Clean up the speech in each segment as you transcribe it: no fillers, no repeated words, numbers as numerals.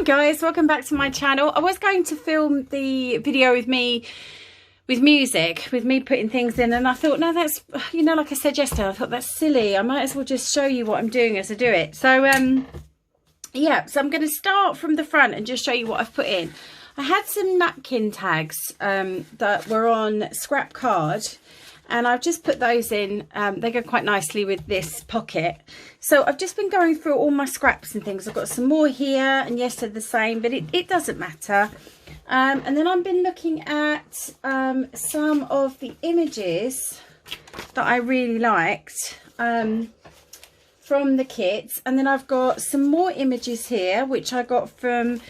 guys, welcome back to my channel. I was going to film the video with me with music, with me putting things in, and I thought, no, that's, you know, like I said yesterday, I thought that's silly. I might as well just show you what I'm doing as I do it. So yeah, so I'm going to start from the front and just show you what I've put in. I had some napkin tags that were on scrap card, and I've just put those in. They go quite nicely with this pocket. So I've just been going through all my scraps and things. I've got some more here, and yesterday the same, but it doesn't matter. And then I've been looking at some of the images that I really liked from the kits. And then I've got some more images here, which I got from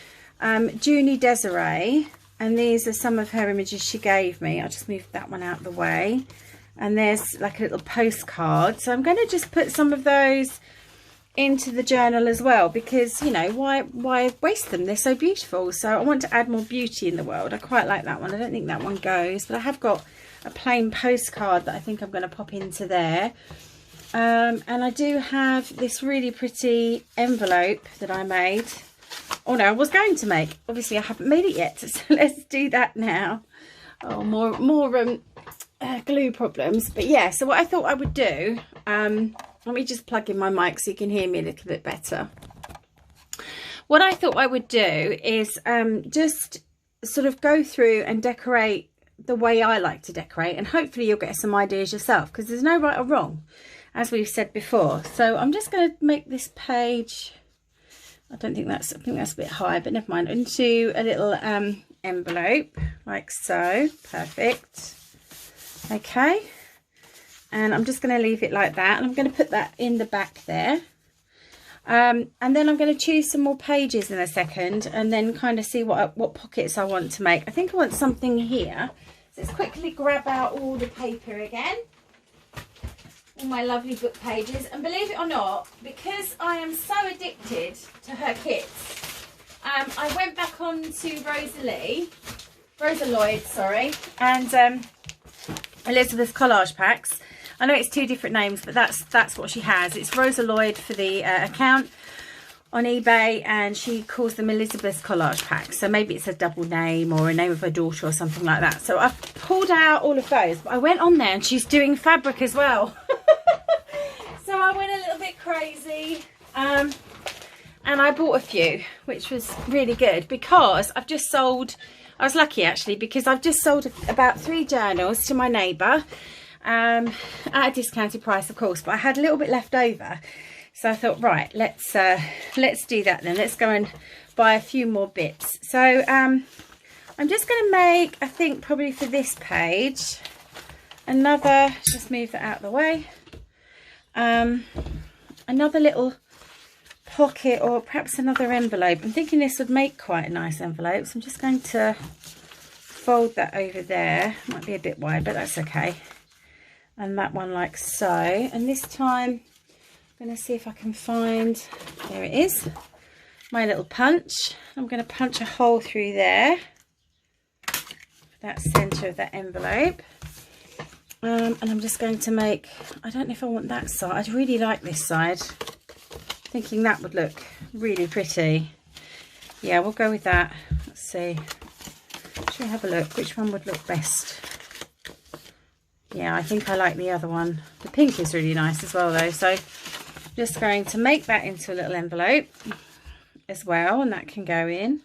Junie Desiree. And these are some of her images she gave me. I'll just move that one out of the way. And there's like a little postcard. So I'm going to just put some of those into the journal as well, because, you know, why waste them? They're so beautiful. So I want to add more beauty in the world. I quite like that one. I don't think that one goes, but I have got a plain postcard that I think I'm going to pop into there. And I do have this really pretty envelope that I made. Oh no, I was going to make. Obviously I haven't made it yet, so let's do that now. Oh, more glue problems. But yeah, so what I thought I would do, let me just plug in my mic so you can hear me a little bit better. What I thought I would do is just sort of go through and decorate the way I like to decorate, and hopefully you'll get some ideas yourself, because there's no right or wrong, as we've said before. So I'm just going to make this page, I think that's a bit high, but never mind, into a little envelope like so. Perfect. Okay, and I'm just going to leave it like that, and I'm going to put that in the back there, and then I'm going to choose some more pages in a second, and then kind of see what pockets I want to make. I think I want something here, so let's quickly grab out all the paper again, all my lovely book pages. And believe it or not, because I am so addicted to her kits, I went back on to Rosa Lloyd, sorry, and Elizabeth's Collage Packs. I know it's two different names, but that's what she has. It's Rosa Lloyd for the account on eBay, and she calls them Elizabeth's Collage Packs. So maybe it's a double name or a name of her daughter or something like that. So I've pulled out all of those, but I went on there and she's doing fabric as well. So I went a little bit crazy, and I bought a few, which was really good, because I've just sold, I was lucky actually, because I've just sold about 3 journals to my neighbour, at a discounted price of course, but I had a little bit left over, so I thought, right, let's do that then. Let's go and buy a few more bits. So I'm just going to make, I think probably for this page, another, just move that out of the way, another little pocket, or perhaps another envelope. I'm thinking this would make quite a nice envelope, so I'm just going to fold that over there. Might be a bit wide, but that's okay. And that one like so. And this time I'm going to see if I can find, there it is, my little punch. I'm going to punch a hole through there, that centre of that envelope. And I'm just going to make, I don't know if I want that side. I really like this side. Thinking that would look really pretty. Yeah, we'll go with that. Let's see. Should we have a look? Which one would look best? Yeah, I think I like the other one. The pink is really nice as well though. So I'm just going to make that into a little envelope as well, and that can go in.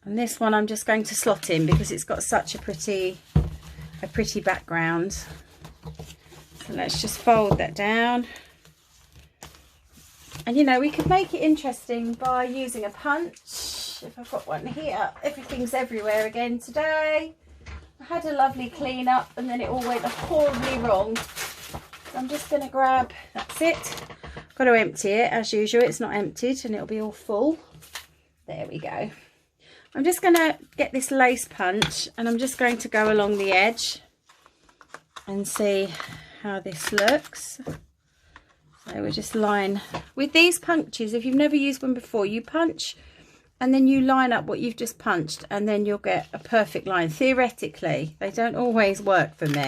And this one I'm just going to slot in because it's got such a pretty background. So let's just fold that down. And you know, we could make it interesting by using a punch. If I've got one here, everything's everywhere again today. I had a lovely clean up and then it all went horribly wrong. So I'm just going to grab, that's it. Got to empty it as usual. It's not emptied and it'll be all full. There we go. I'm just going to get this lace punch and I'm just going to go along the edge and see how this looks. So we'll just line with these punches. If you've never used one before, you punch and then you line up what you've just punched, and then you'll get a perfect line. Theoretically, they don't always work for me.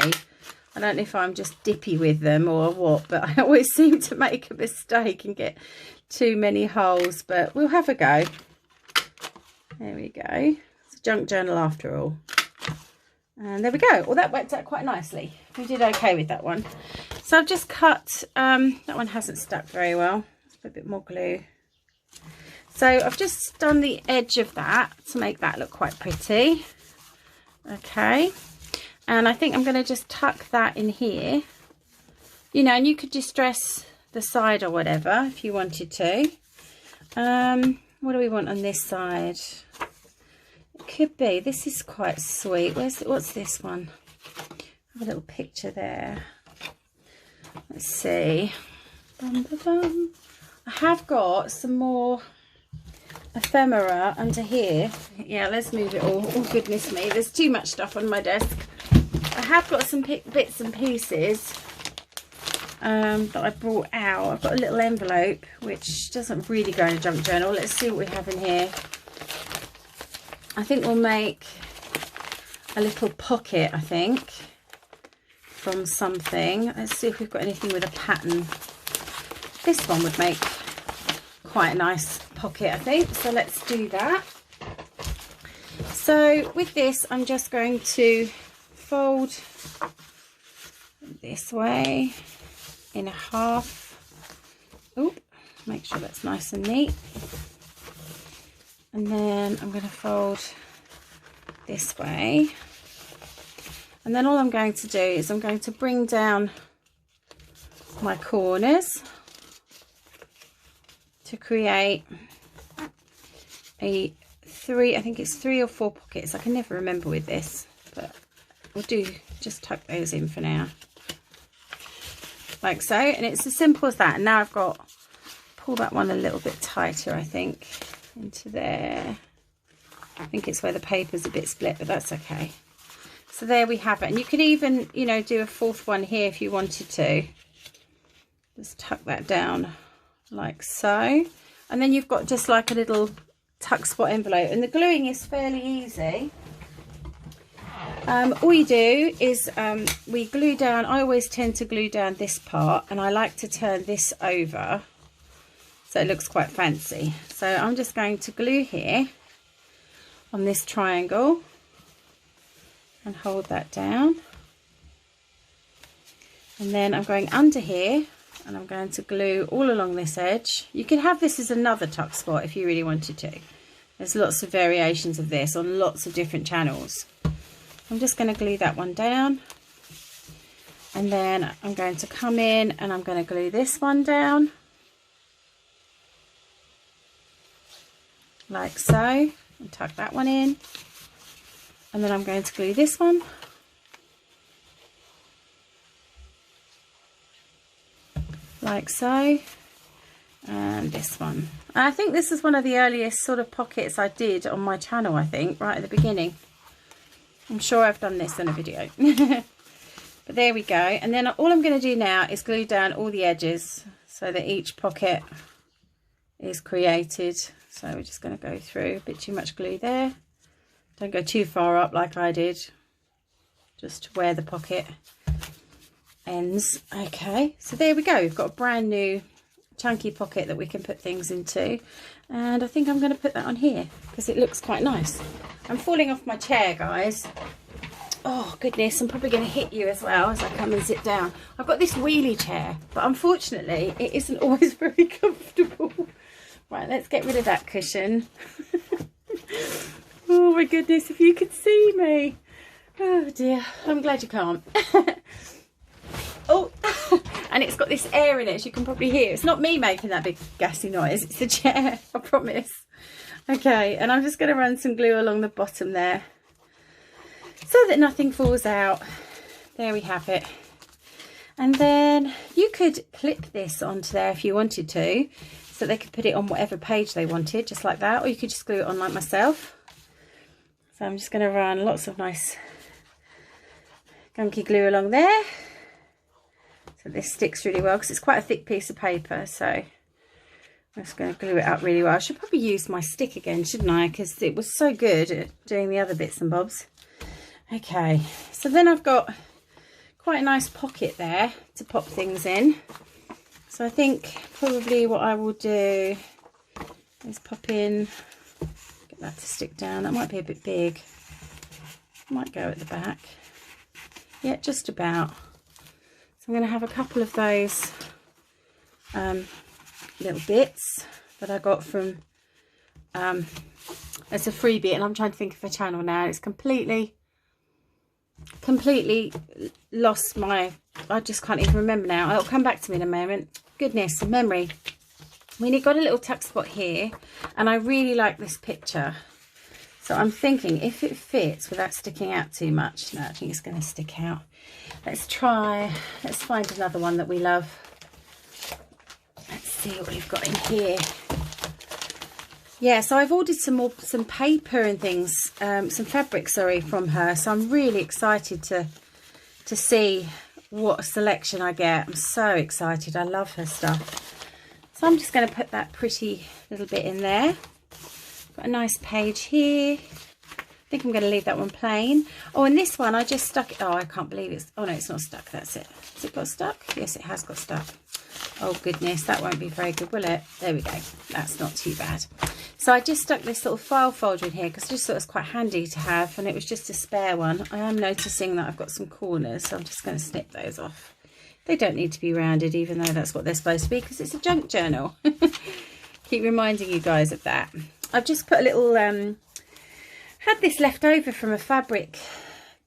I don't know if I'm just dippy with them or what, but I always seem to make a mistake and get too many holes, but we'll have a go. There we go. It's a junk journal after all. And there we go. Well, that worked out quite nicely. We did okay with that one. So I've just cut, that one hasn't stuck very well. Let's put a bit more glue. So I've just done the edge of that to make that look quite pretty. Okay. And I think I'm going to just tuck that in here. You know, and you could distress the side or whatever if you wanted to. What do we want on this side? It could be, this is quite sweet. What's this one? I have a little picture there. Let's see. Bum, bum, bum. I have got some more ephemera under here. Yeah, let's move it all. Oh, goodness me, there's too much stuff on my desk. I have got some bits and pieces that I brought out. I've got a little envelope which doesn't really go in a junk journal. Let's see what we have in here. I think we'll make a little pocket, I think, from something. Let's see if we've got anything with a pattern. This one would make quite a nice pocket, I think. So let's do that. So with this, I'm just going to fold this way in a half. Oop, make sure that's nice and neat. And then I'm going to fold this way. And then all I'm going to do is I'm going to bring down my corners to create a I think it's 3 or 4 pockets. I can never remember with this, but we'll do just tuck those in for now. Like so, and it's as simple as that. And now I've got, pull that one a little bit tighter, I think, into there. I think it's where the paper's a bit split, but that's okay. So there we have it. And you could even, you know, do a 4th one here if you wanted to. Just tuck that down like so. And then you've got just like a little tuck spot envelope. And the gluing is fairly easy. All you do is we glue down, I always tend to glue down this part, and I like to turn this over so it looks quite fancy. So I'm just going to glue here on this triangle and hold that down, and then I'm going under here and I'm going to glue all along this edge. You could have this as another tuck spot if you really wanted to. There's lots of variations of this on lots of different channels. I'm just going to glue that one down, and then I'm going to come in and I'm going to glue this one down like so, and tuck that one in, and then I'm going to glue this one like so, and this one. And I think this is one of the earliest sort of pockets I did on my channel, I think, right at the beginning. I'm sure I've done this in a video. But there we go. And then all I'm going to do now is glue down all the edges so that each pocket is created. So we're just going to go through. A bit too much glue there. Don't go too far up like I did. Just where the pocket ends. Okay, so there we go. We've got a brand new chunky pocket that we can put things into. And I think I'm going to put that on here because it looks quite nice. I'm falling off my chair, guys. Oh goodness, I'm probably going to hit you as well as I come and sit down. I've got this wheelie chair, but unfortunately it isn't always very comfortable. Right, let's get rid of that cushion. Oh my goodness, if you could see me. Oh dear, I'm glad you can't. Oh, and it's got this air in it, as you can probably hear. It's not me making that big gassy noise, it's the chair, I promise. Okay, and I'm just going to run some glue along the bottom there so that nothing falls out. There we have it. And then you could clip this onto there if you wanted to, so they could put it on whatever page they wanted, just like that, or you could just glue it on like myself. So I'm just going to run lots of nice gunky glue along there. So this sticks really well because it's quite a thick piece of paper. So I'm just going to glue it up really well. I should probably use my stick again, shouldn't I? Because it was so good at doing the other bits and bobs. Okay, so then I've got quite a nice pocket there to pop things in. So I think probably what I will do is pop in, get that to stick down. That might be a bit big. Might go at the back. Yeah, just about. So I'm going to have a couple of those little bits that I got from as a freebie, and I'm trying to think of a channel now. It's completely lost my, I just can't even remember now. It'll come back to me in a moment. Goodness, memory. We got a little tuck spot here, and I really like this picture. So I'm thinking if it fits without sticking out too much. No, I think it's going to stick out. Let's find another one that we love. Let's see what we've got in here. Yeah, so I've ordered some paper and things, some fabric, sorry, from her. So I'm really excited to see what selection I get. I'm so excited. I love her stuff. So I'm just going to put that pretty little bit in there. Got a nice page here. I think I'm going to leave that one plain. Oh, and this one I just stuck it. Oh, I can't believe it's, oh no, it's not stuck. That's it. Has it got stuck? Yes, it has got stuck. Oh goodness, that won't be very good, will it? There we go. That's not too bad. So I just stuck this little file folder in here because I just thought it was quite handy to have, and it was just a spare one. I am noticing that I've got some corners, so I'm just going to snip those off. They don't need to be rounded, even though that's what they're supposed to be, because it's a junk journal. Keep reminding you guys of that. I've just put a little, had this left over from a fabric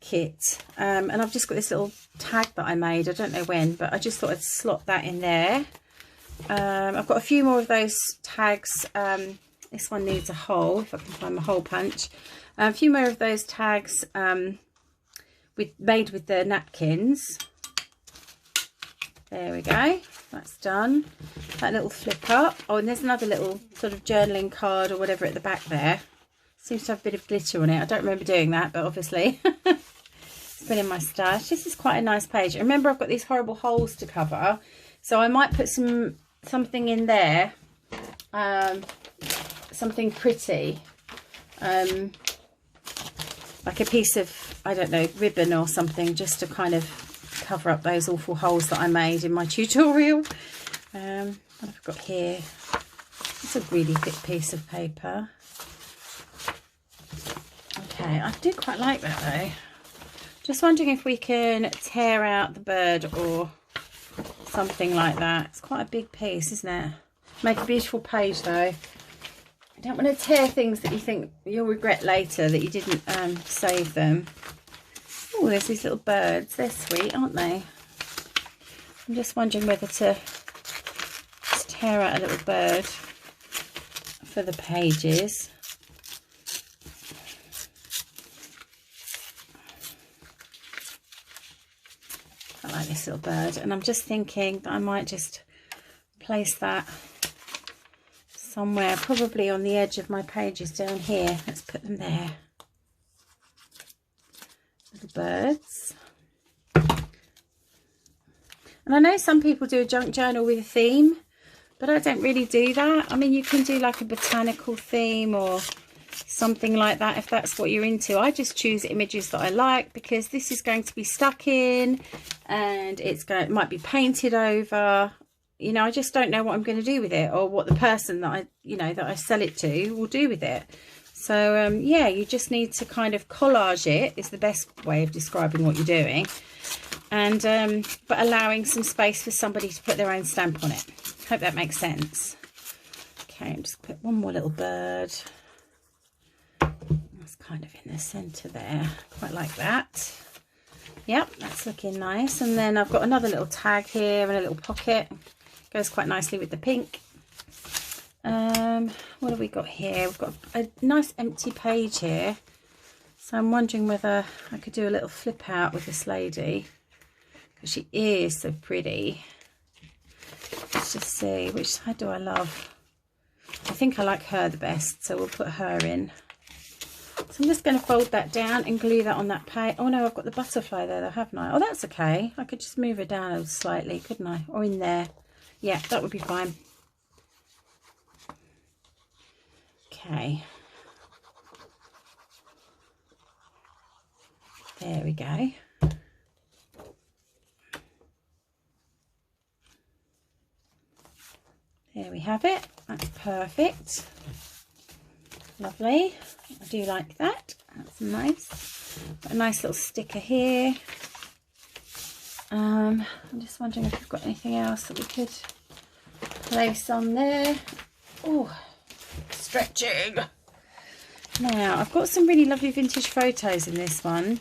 kit, and I've just got this little tag that I made. I don't know when, but I just thought I'd slot that in there. I've got a few more of those tags. This one needs a hole, if I can find my hole punch. A few more of those tags made with the napkins. There we go, that's done. That little flip up. Oh, and there's another little sort of journaling card or whatever at the back there. Seems to have a bit of glitter on it. I don't remember doing that, but obviously it's been in my stash. This is quite a nice page. Remember, I've got these horrible holes to cover, so I might put something in there, something pretty, like a piece of, I don't know, ribbon or something, just to kind of cover up those awful holes that I made in my tutorial. What have I got here? It's a really thick piece of paper. Okay, I do quite like that though. Just wondering if we can tear out the bird or something like that. It's quite a big piece, isn't it? Make a beautiful page though. I don't want to tear things that you think you'll regret later that you didn't save them. Oh, there's these little birds. They're sweet, aren't they? I'm just wondering whether to just tear out a little bird for the pages. I like this little bird, and I'm just thinking that I might just place that somewhere, probably on the edge of my pages down here. Let's put them there. Little birds. And I know some people do a junk journal with a theme, but I don't really do that. I mean, you can do like a botanical theme or something like that if that's what you're into. I just choose images that I like, because this is going to be stuck in, and it might be painted over. You know, I just don't know what I'm going to do with it, or what the person that I sell it to will do with it. So yeah, you just need to kind of collage it, is the best way of describing what you're doing, and but allowing some space for somebody to put their own stamp on it. Hope that makes sense. Okay, I'm just put one more little bird. That's kind of in the centre there. Quite like that. Yep, that's looking nice. And then I've got another little tag here and a little pocket. Goes quite nicely with the pink. What have we got here? We've got a nice empty page here. So I'm wondering whether I could do a little flip out with this lady, because she is so pretty. Let's just see, which side do I love? I think I like her the best, so we'll put her in. So I'm just going to fold that down and glue that on that page. Oh no, I've got the butterfly there though, haven't I? Oh, that's okay. I could just move her down slightly, couldn't I? Or in there. Yeah, that would be fine. Okay. There we go. There we have it. That's perfect. Lovely. I do like that. That's nice. Got a nice little sticker here. I'm just wondering if we've got anything else that we could place on there. Oh, stretching. Now, I've got some really lovely vintage photos in this one.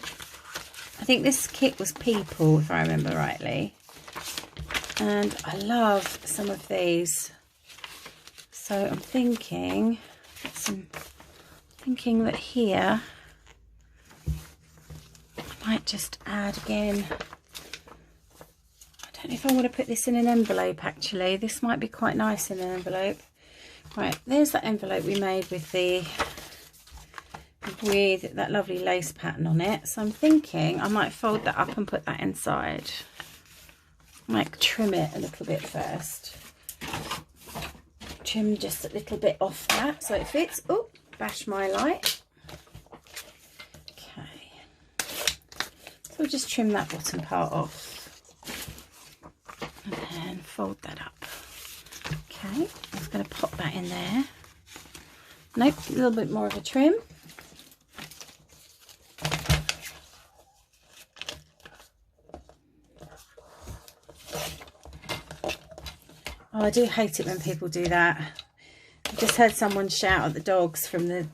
I think this kit was People, if I remember rightly. And I love some of these. So I'm thinking that here I might just add again. I don't know if I want to put this in an envelope actually. This might be quite nice in an envelope. Right, there's that envelope we made with that lovely lace pattern on it. So I'm thinking I might fold that up and put that inside. I might trim it a little bit first. Trim just a little bit off that so it fits. Oh, bash my light. Okay. So we'll just trim that bottom part off. And then fold that up. Okay, I'm just going to pop that in there. Nope, a little bit more of a trim. Oh, I do hate it when people do that. I just heard someone shout at the dogs from the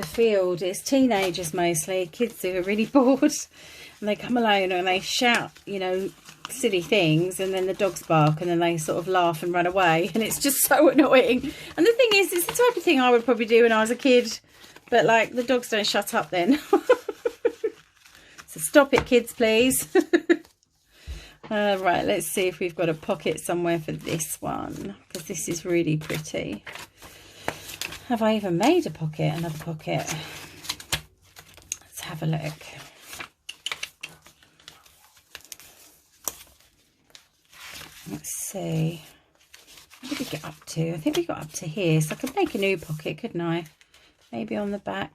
field. It's teenagers mostly, kids who are really bored, and they come alone and they shout, you know, silly things, and then the dogs bark, and then they sort of laugh and run away, and it's just so annoying. And the thing is, it's the type of thing I would probably do when I was a kid, but like the dogs don't shut up then. So stop it, kids, please. Right, let's see if we've got a pocket somewhere for this one, because this is really pretty. Have I even made a pocket? Another pocket? Let's have a look. Let's see. What did we get up to? I think we got up to here, so I could make a new pocket, couldn't I? Maybe on the back.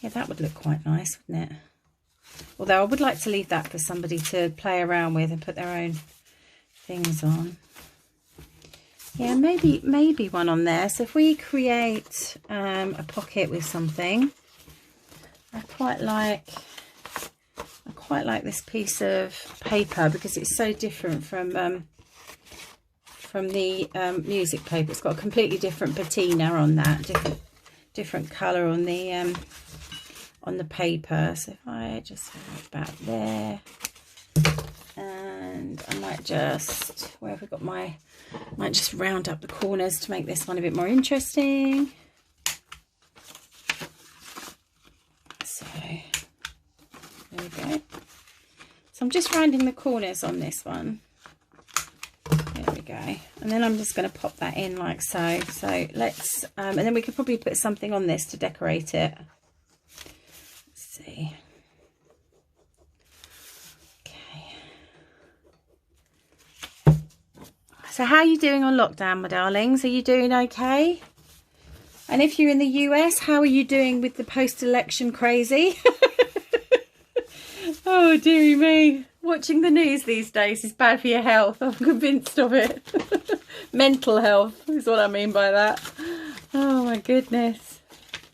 Yeah, that would look quite nice, wouldn't it? Although I would like to leave that for somebody to play around with and put their own things on. Yeah, maybe one on there. So if we create a pocket with something, I quite like this piece of paper because it's so different from the music paper. It's got a completely different patina on that, different colour on the paper. So if I just have it about there, and I might just, where have we got my, might just round up the corners to make this one a bit more interesting. So there we go. So I'm just rounding the corners on this one. There we go. And then I'm just going to pop that in like so. So let's, and then we could probably put something on this to decorate it. See. Okay. So how are you doing on lockdown, my darlings? Are you doing okay? And if you're in the US, how are you doing with the post-election crazy? Oh, dearie me. Watching the news these days is bad for your health. I'm convinced of it. Mental health is what I mean by that. Oh, my goodness.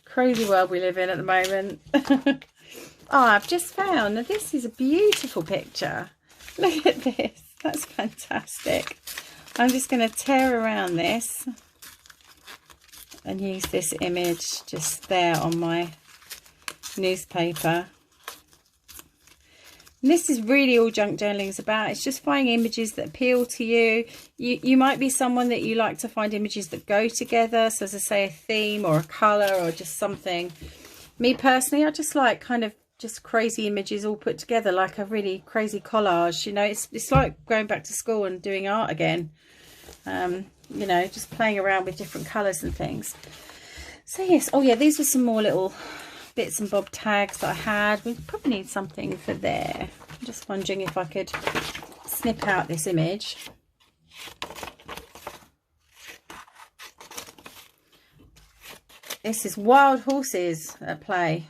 Crazy world we live in at the moment. Oh, I've just found that this is a beautiful picture. Look at this. That's fantastic. I'm just going to tear around this and use this image just there on my newspaper. And this is really all junk journaling is about. It's just finding images that appeal to you. You might be someone that you like to find images that go together. So as I say, a theme or a colour or just something. Me personally, I just like kind of just crazy images all put together, like a really crazy collage. You know, it's like going back to school and doing art again. You know, just playing around with different colours and things. So yes, oh yeah, these were some more little bits and bob tags that I had. We probably need something for there. I'm just wondering if I could snip out this image. This is wild horses at play.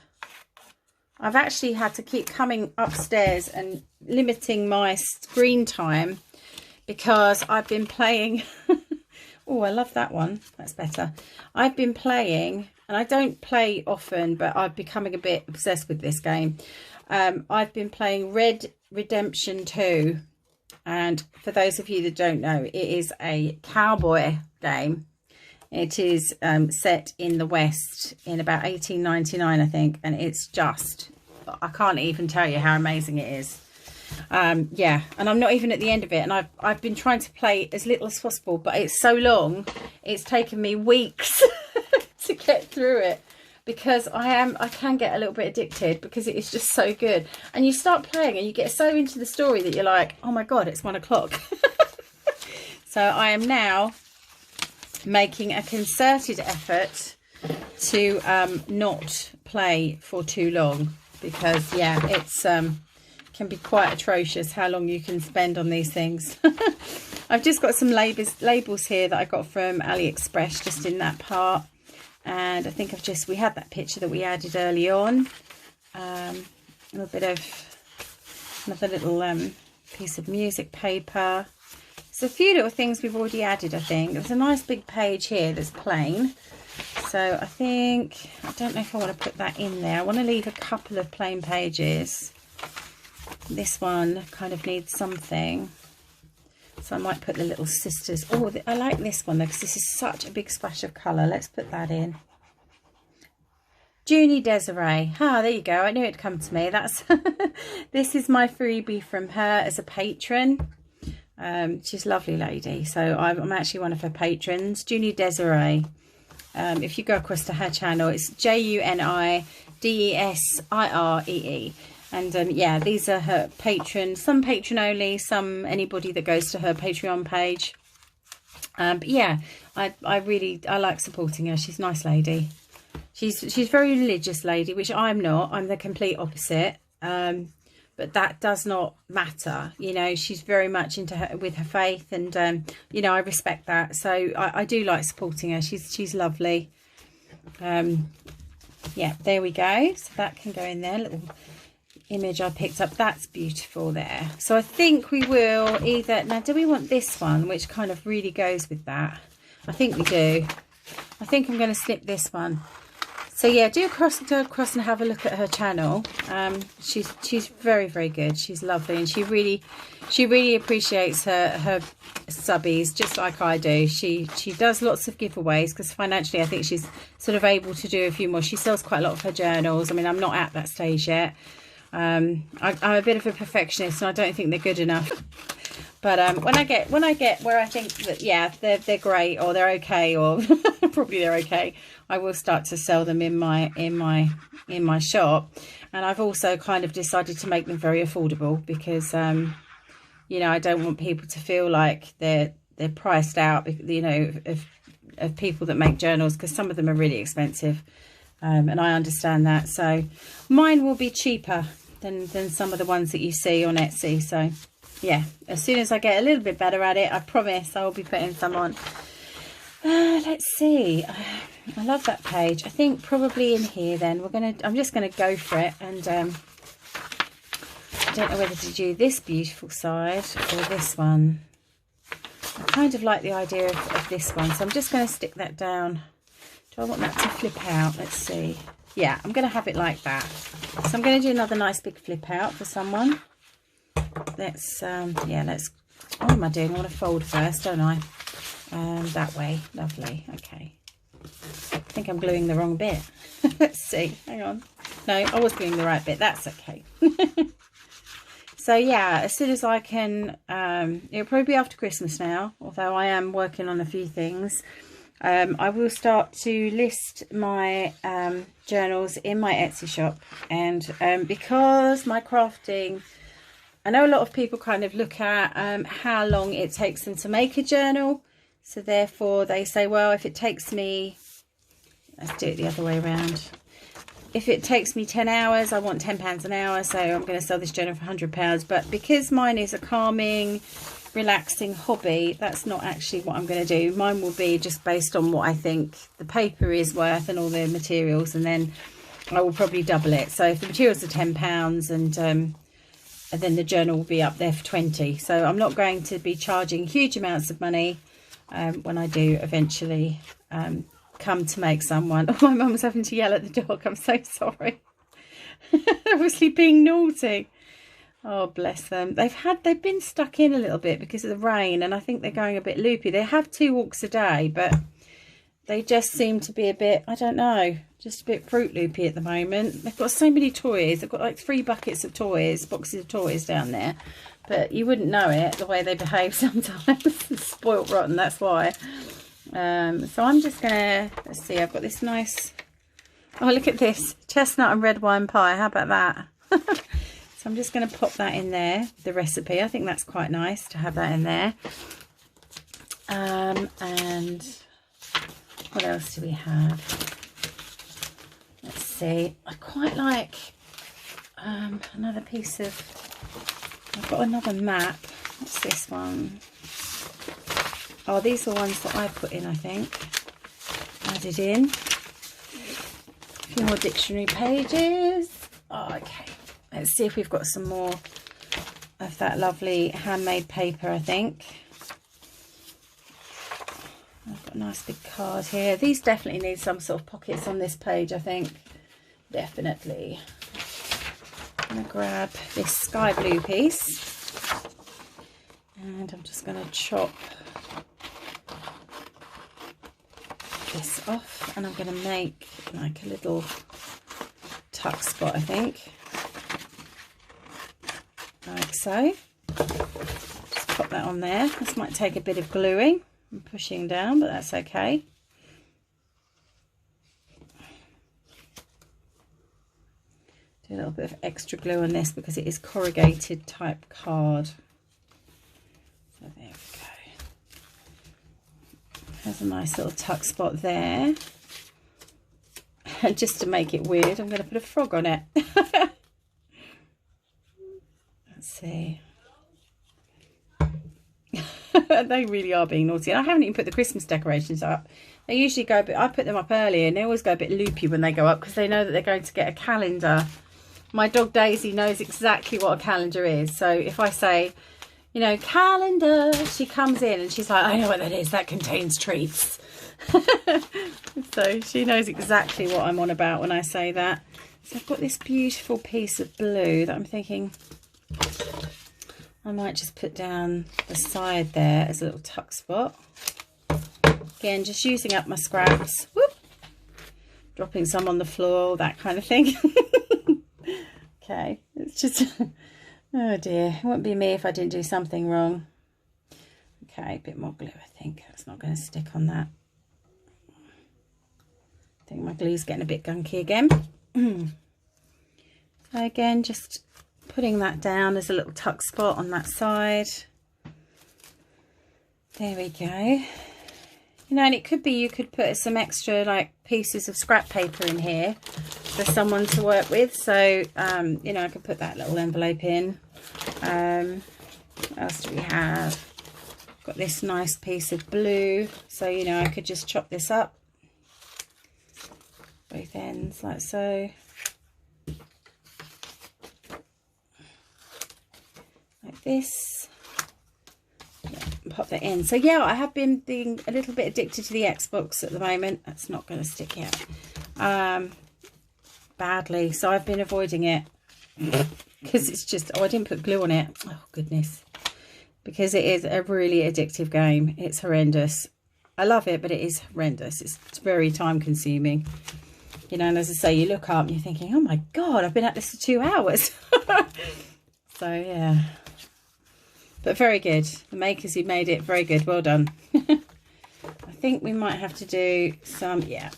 I've actually had to keep coming upstairs and limiting my screen time because I've been playing Oh, I love that one. That's better. I've been playing, and I don't play often, but I'm becoming a bit obsessed with this game. I've been playing Red Redemption 2. And for those of you that don't know, it is a cowboy game. It is set in the West in about 1899, I think. And it's just, I can't even tell you how amazing it is. Yeah, and I'm not even at the end of it, and I've been trying to play as little as possible, but it's so long, it's taken me weeks to get through it, because I can get a little bit addicted, because it is just so good. And you start playing and you get so into the story that you're like, oh my god, it's 1 o'clock. So I am now making a concerted effort to not play for too long, because yeah, it's can be quite atrocious how long you can spend on these things. I've just got some labels here that I got from AliExpress, just in that part. And I think we had that picture that we added early on. A little bit of another little piece of music paper. There's a few little things we've already added, I think. There's a nice big page here that's plain. So I don't know if I want to put that in there. I want to leave a couple of plain pages. This one kind of needs something, so I might put the little sisters. Oh, I like this one though, because this is such a big splash of colour. Let's put that in. Junie Desiree. Ah, there you go. I knew it'd come to me. That's this is my freebie from her as a patron. She's a lovely lady, so I'm actually one of her patrons. Junie Desiree. If you go across to her channel, it's JUNIDESIREE. And yeah, these are her patrons, some patron only, some anybody that goes to her Patreon page. But yeah, I like supporting her. She's a nice lady. She's a very religious lady, which I'm not. I'm the complete opposite. But that does not matter. You know, she's very much into with her faith, and you know, I respect that. So I do like supporting her. She's lovely. Yeah, there we go. So that can go in there. Little image I picked up, that's beautiful there. So I think we will either, now do we want this one, which kind of really goes with that? I think we do. I think I'm going to snip this one. So yeah, go across and have a look at her channel. She's very, very good. She's lovely, and she really appreciates her subbies, just like I do. She does lots of giveaways, because financially I think she's sort of able to do a few more. She sells quite a lot of her journals. I mean, I'm not at that stage yet. I'm a bit of a perfectionist, and I don't think they're good enough. But when I get where I think that yeah, they're great, or they're okay, or probably they're okay, I will start to sell them in my shop. And I've also kind of decided to make them very affordable, because you know, I don't want people to feel like they're priced out, you know, of people that make journals, because some of them are really expensive. And I understand that. So mine will be cheaper than some of the ones that you see on Etsy. So yeah, as soon as I get a little bit better at it, I promise I will be putting some on. Let's see. I love that page. I think probably in here then I'm just gonna go for it. And I don't know whether to do this beautiful side or this one. I kind of like the idea of this one, so I'm just going to stick that down. Do I want that to flip out? Let's see. Yeah, I'm going to have it like that. So I'm going to do another nice big flip out for someone. Let's, yeah, let's, what am I doing? I want to fold first, don't I? That way. Lovely. Okay. I think I'm gluing the wrong bit. Let's see. Hang on. No, I was gluing the right bit. That's okay. So yeah, as soon as I can, it'll probably be after Christmas now, although I am working on a few things. I will start to list my journals in my Etsy shop. And because my crafting, I know a lot of people kind of look at how long it takes them to make a journal. So therefore they say, well, if it takes me, let's do it the other way around. If it takes me 10 hours, I want £10 an hour. So I'm going to sell this journal for £100. But because mine is a calming, relaxing hobby, that's not actually what I'm going to do. Mine will be just based on what I think the paper is worth and all the materials, and then I will probably double it. So if the materials are £10 and then the journal will be up there for 20. So I'm not going to be charging huge amounts of money. when I do eventually come to make someone. Oh, my mum's having to yell at the dog. I'm so sorry. Obviously being naughty. Oh, bless them. They've been stuck in a little bit because of the rain, and I think they're going a bit loopy. They have 2 walks a day, but they just seem to be a bit, I don't know, just a bit Fruit Loopy at the moment. They've got so many toys. They've got like 3 buckets of toys, boxes of toys down there, but you wouldn't know it the way they behave sometimes. Spoilt rotten, that's why. So I'm just gonna, let's see, I've got this nice, oh, look at this, chestnut and red wine pie. How about that? So I'm just going to pop that in there, the recipe. I think that's quite nice to have that in there. And what else do we have? Let's see. I quite like another piece of, I've got another map. What's this one? Oh, these are ones that I put in, I think. Added in. A few more dictionary pages. Oh, okay. Let's see if we've got some more of that lovely handmade paper, I think. I've got a nice big card here. These definitely need some sort of pockets on this page, I think. Definitely. I'm going to grab this sky blue piece. And I'm just going to chop this off. And I'm going to make like a little tuck spot, I think. Like so. Just pop that on there. This might take a bit of gluing and pushing down, but that's okay. Do a little bit of extra glue on this because it is corrugated type card. So there we go. There's a nice little tuck spot there. And just to make it weird, I'm going to put a frog on it. Let's see. They really are being naughty. And I haven't even put the Christmas decorations up. They usually go a bit, I put them up earlier, and they always go a bit loopy when they go up because they know that they're going to get a calendar. My dog Daisy knows exactly what a calendar is. So if I say, you know, calendar, she comes in and she's like, I know what that is. That contains treats. So she knows exactly what I'm on about when I say that. So I've got this beautiful piece of blue that I'm thinking I might just put down the side there as a little tuck spot. Again, just using up my scraps. Whoop. Dropping some on the floor, that kind of thing. Okay, it's just, oh dear, it wouldn't be me if I didn't do something wrong. Okay, a bit more glue, I think. It's not going to stick on that. I think my glue's getting a bit gunky again. So again, just putting that down as a little tuck spot on that side. There we go. You know, and it could be you could put some extra like pieces of scrap paper in here for someone to work with. So, you know, I could put that little envelope in. What else do we have? Got this nice piece of blue. So, you know, I could just chop this up. Both ends like so. Like this. Pop that in. So yeah, I have been being a little bit addicted to the Xbox at the moment. That's not going to stick yet. Badly. So I've been avoiding it because it's just, oh, I didn't put glue on it. Oh goodness. Because it is a really addictive game. It's horrendous. I love it, but it is horrendous. It's very time consuming. You know, and as I say, you look up and you're thinking, oh my God, I've been at this for 2 hours. So yeah. But very good. The makers who made it, very good. Well done. I think we might have to do some, yeah,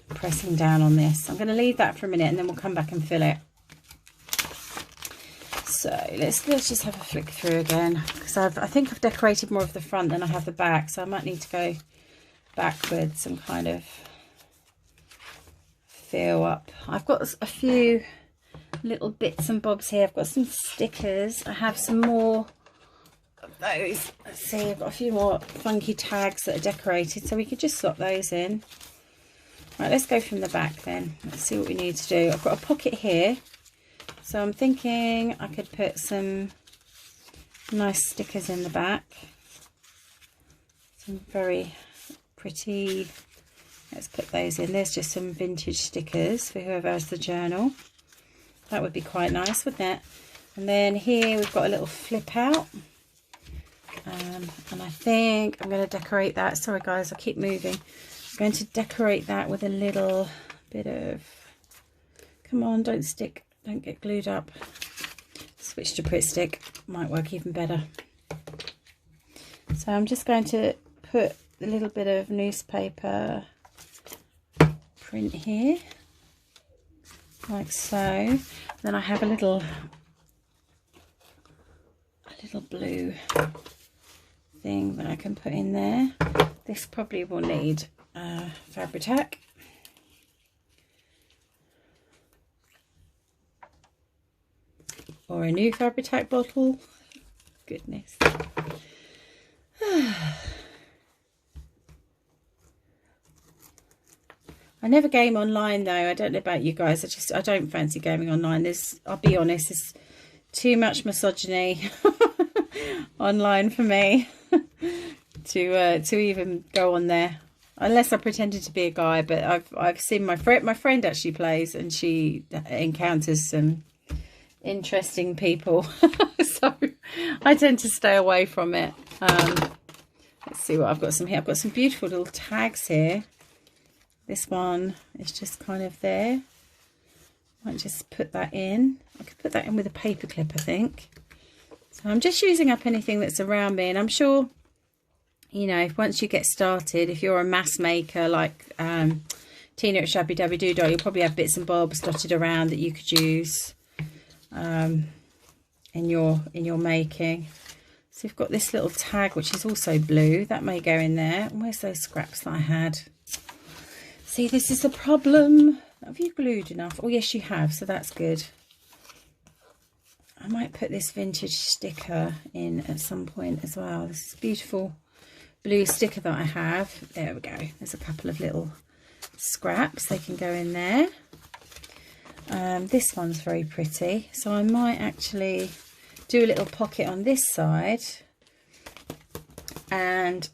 pressing down on this. I'm going to leave that for a minute and then we'll come back and fill it. So let's just have a flick through again, because I think I've decorated more of the front than I have the back. So I might need to go backwards and kind of fill up. I've got a few little bits and bobs here. I've got some stickers. I have some more those. Let's see, I've got a few more funky tags that are decorated, so we could just slot those in. Right, let's go from the back then. Let's see what we need to do. I've got a pocket here, so I'm thinking I could put some nice stickers in the back. Some very pretty, let's put those in. There's just some vintage stickers for whoever has the journal. That would be quite nice, wouldn't it? And then here we've got a little flip out. And I think I'm going to decorate that. Sorry guys, I keep moving. I'm going to decorate that with a little bit of, come on, don't stick, don't get glued up. Switch to Pritt Stick, might work even better. So I'm just going to put a little bit of newspaper print here, like so. Then I have a little blue thing that I can put in there. This probably will need Fabri-Tac. Or a new Fabri-Tac bottle. Goodness. I never game online though. I don't know about you guys. I don't fancy gaming online. I'll be honest, there's too much misogyny online for me to even go on there, unless I pretended to be a guy. But I've seen my friend actually plays, and she encounters some interesting people. So I tend to stay away from it. Let's see what I've got. Some here. I've got some beautiful little tags here. This one is just kind of there. Might just put that in. I could put that in with a paper clip, I think. So I'm just using up anything that's around me, and I'm sure, you know, once you get started, if you're a mass maker like Tina at Shabby Dabby Doodah, you'll probably have bits and bobs dotted around that you could use in your making. So you've got this little tag which is also blue, that may go in there. And where's those scraps that I had? See, this is the problem. Have you glued enough? Oh yes, you have, so that's good. I might put this vintage sticker in at some point as well. This is beautiful blue sticker that I have. There we go. There's a couple of little scraps. They can go in there. This one's very pretty. So I might actually do a little pocket on this side. And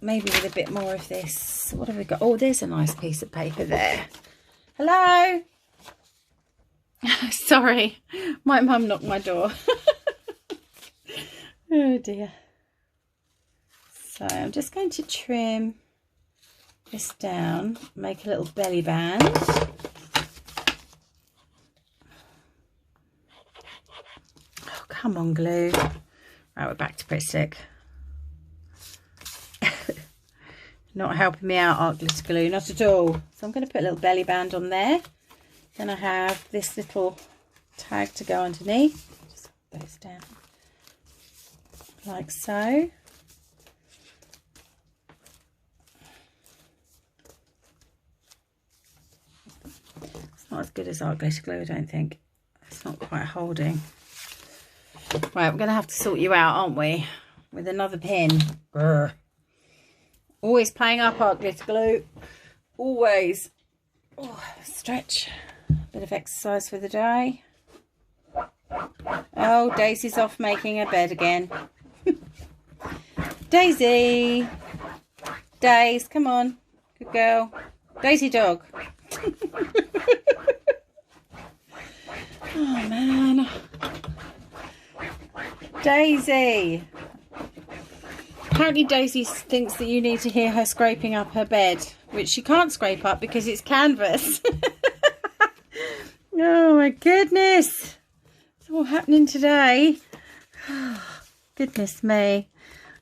maybe with a bit more of this. What have we got? Oh, there's a nice piece of paper there. Hello? Sorry, my mum knocked my door. Oh dear. So I'm just going to trim this down, make a little belly band. Oh, come on, glue. Right, we're back to Pritt Stick. Not helping me out, art glitter glue, not at all. So I'm going to put a little belly band on there. Then I have this little tag to go underneath. Just put those down like so. It's not as good as art glitter glue, I don't think. It's not quite holding. Right, we're going to have to sort you out, aren't we? With another pin. Grr. Always playing up art glitter glue. Always. Oh, stretch. Bit of exercise for the day. Oh, Daisy's off making her bed again. Daisy. Daisy, come on. Good girl. Daisy dog. Oh, man. Daisy. Apparently Daisy thinks that you need to hear her scraping up her bed, which she can't scrape up because it's canvas. Oh my goodness. It's all happening today. Goodness me.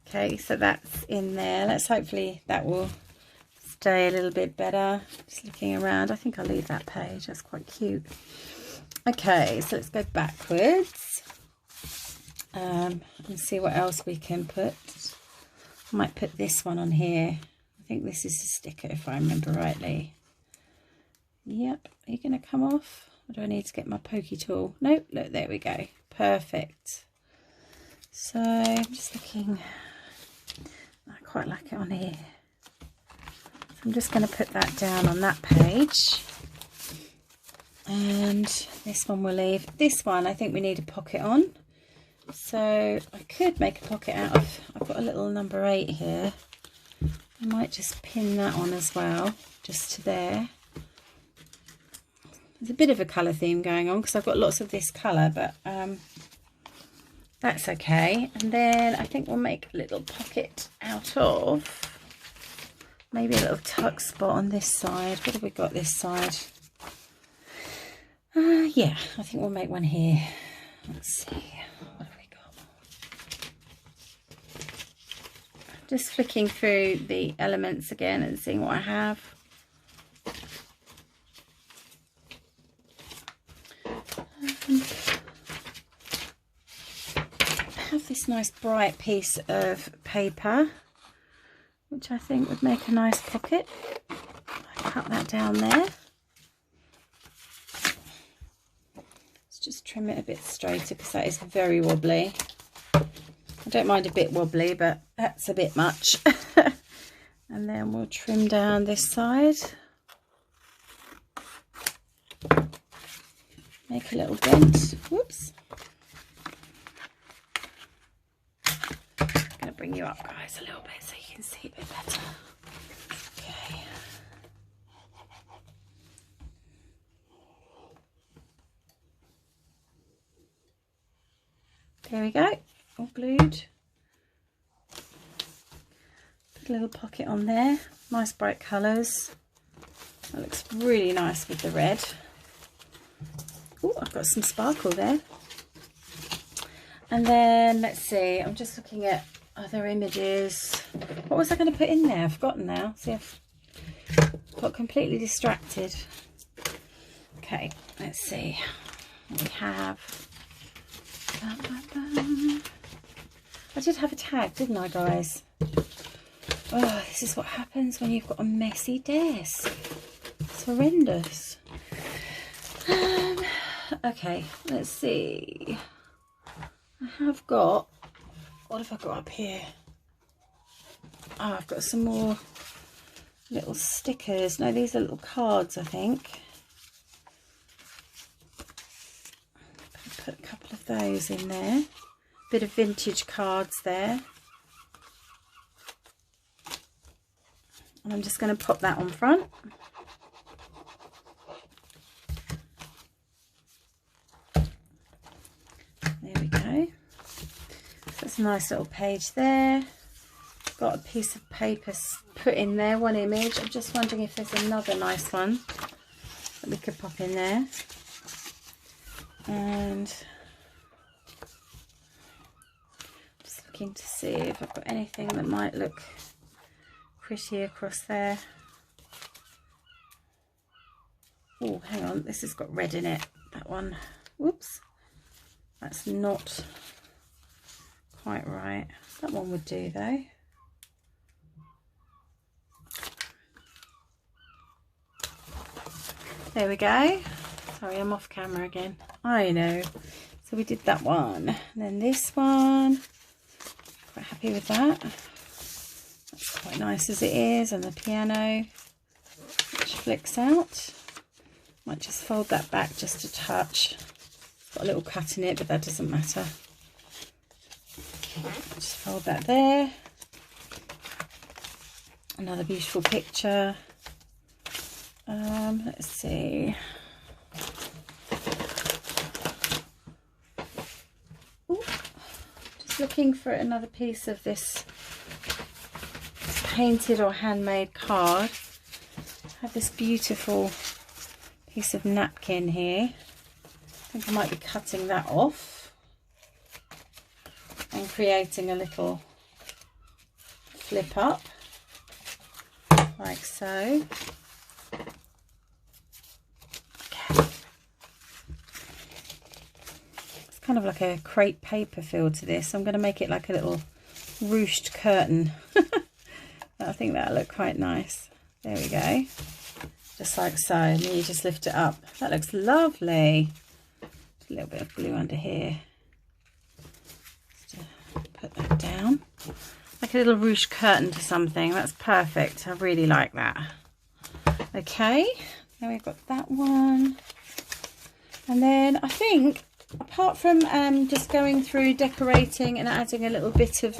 Okay, so that's in there. Let's hopefully that will stay a little bit better. Just looking around. I think I'll leave that page. That's quite cute. Okay, so let's go backwards. And see what else we can put. I might put this one on here. I think this is a sticker if I remember rightly. Yep. Are you going to come off? Or do I need to get my pokey tool? Nope. Look, there we go. Perfect. So I'm just looking. I quite like it on here. So I'm just going to put that down on that page. And this one we'll leave. This one I think we need a pocket on. So I could make a pocket out of, I've got a little number 8 here. I might just pin that on as well, just to there. There's a bit of a colour theme going on because I've got lots of this colour, but that's okay. And then I think we'll make a little pocket out of, maybe a little tuck spot on this side. What have we got this side? Yeah, I think we'll make one here. Let's see, what have we got? Just flicking through the elements again and seeing what I have. I have this nice bright piece of paper, which I think would make a nice pocket. I'll cut that down there. Let's just trim it a bit straighter because that is very wobbly. I don't mind a bit wobbly, but that's a bit much. And then we'll trim down this side. Make a little dent. Whoops. I'm going to bring you up, guys, a little bit so you can see a bit better. Okay. There we go. All glued. Put a little pocket on there. Nice bright colours. That looks really nice with the red. Oh, I've got some sparkle there. And then let's see, I'm just looking at other images. What was I going to put in there? I've forgotten now. See, I've got completely distracted. Okay, let's see what we have. I did have a tag, didn't I, guys? Oh, this is what happens when you've got a messy desk. It's horrendous. Okay, let's see. I have got, what have I got up here? Oh, I've got some more little stickers. No, these are little cards, I think. Put a couple of those in there. Bit of vintage cards there. And I'm just going to pop that on front. There we go. So that's a nice little page there. Got a piece of paper put in there, one image. I'm just wondering if there's another nice one that we could pop in there. And just looking to see if I've got anything that might look pretty across there. Oh, hang on, this has got red in it, that one. Whoops, that's not quite right. That one would do though. There we go. Sorry, I'm off camera again. I know. So we did that one. And then this one. Quite happy with that. That's quite nice as it is. And the piano, which flicks out. Might just fold that back just a touch. It's got a little cut in it, but that doesn't matter. Just fold that there. Another beautiful picture. Let's see. Ooh, just looking for another piece of this painted or handmade card. I have this beautiful piece of napkin here. I think I might be cutting that off and creating a little flip up like so. Kind of like a crepe paper feel to this. I'm going to make it like a little ruched curtain. I think that'll look quite nice. There we go. Just like so. And then you just lift it up. That looks lovely. Just a little bit of glue under here. Just put that down. Like a little ruched curtain to something. That's perfect. I really like that. Okay. Now we've got that one. And then I think, apart from just going through decorating and adding a little bit of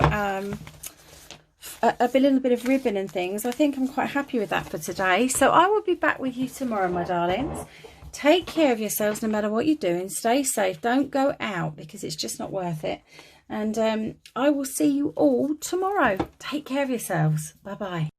little bit of ribbon and things, I think I'm quite happy with that for today. So I will be back with you tomorrow, my darlings. Take care of yourselves no matter what you're doing. Stay safe. Don't go out because it's just not worth it. And I will see you all tomorrow. Take care of yourselves. Bye-bye.